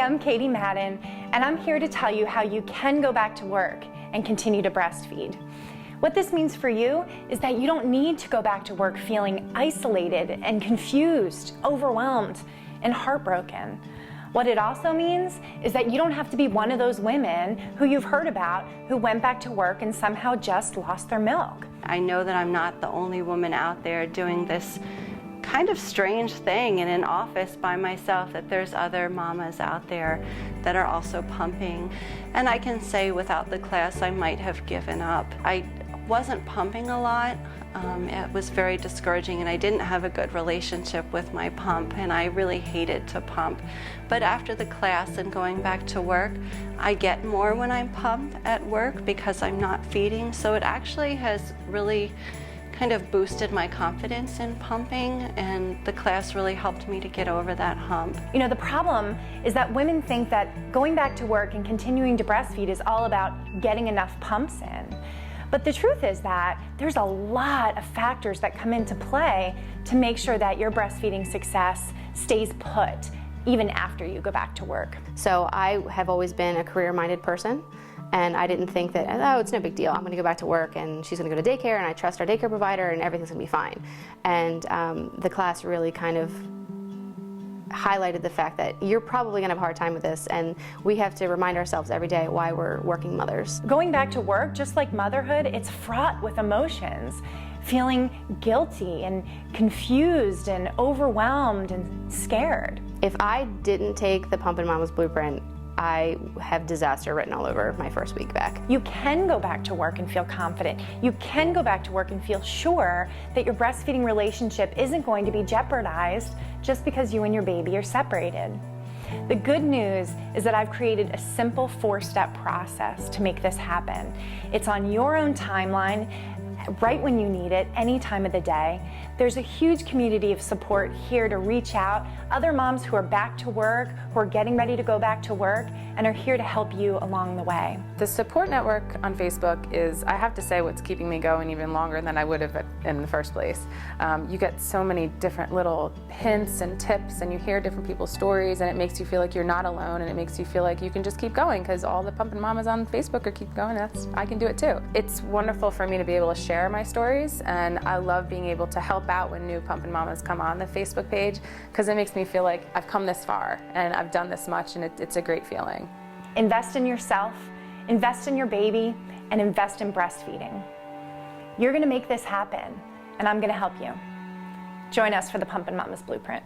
I'm Katie Madden, and I'm here to tell you how you can go back to work and continue to breastfeed. What this means for you is that you don't need to go back to work feeling isolated and confused, overwhelmed, and heartbroken. What it also means is that you don't have to be one of those women who you've heard about who went back to work and somehow just lost their milk. I know that I'm not the only woman out there doing this kind of strange thing in an office by myself, that there's other mamas out there that are also pumping. And I can say without the class I might have given up. I wasn't pumping a lot. It was very discouraging, and I didn't have a good relationship with my pump, and I really hated to pump. But after the class and going back to work, I get more when I'm pumped at work because I'm not feeding, so it actually has really kind of boosted my confidence in pumping, and the class really helped me to get over that hump. You know, the problem is that women think that going back to work and continuing to breastfeed is all about getting enough pumps in. But the truth is that there's a lot of factors that come into play to make sure that your breastfeeding success stays put even after you go back to work. So I have always been a career-minded person, and I didn't think that, oh, it's no big deal, I'm going to go back to work and she's going to go to daycare and I trust our daycare provider and everything's going to be fine. And the class really kind of highlighted the fact that you're probably going to have a hard time with this, and we have to remind ourselves every day why we're working mothers. Going back to work, just like motherhood, it's fraught with emotions. Feeling guilty and confused and overwhelmed and scared. If I didn't take the Pumpin' Mama's Blueprint, I have disaster written all over my first week back. You can go back to work and feel confident. You can go back to work and feel sure that your breastfeeding relationship isn't going to be jeopardized just because you and your baby are separated. The good news is that I've created a simple 4-step process to make this happen. It's on your own timeline, right when you need it, any time of the day. There's a huge community of support here to reach out, other moms who are back to work, who are getting ready to go back to work, and are here to help you along the way. The support network on Facebook is, I have to say, what's keeping me going even longer than I would have in the first place. You get so many different little hints and tips, and you hear different people's stories, and it makes you feel like you're not alone, and it makes you feel like you can just keep going because all the Pumpin' Mamas on Facebook are keep going. I can do it too. It's wonderful for me to be able to share my stories, and I love being able to help out when new Pumpin' Mamas come on the Facebook page, because it makes me feel like I've come this far and I've done this much, and it's a great feeling. Invest in yourself, invest in your baby, and invest in breastfeeding. You're going to make this happen, and I'm going to help you. Join us for the Pumpin' Mamas Blueprint.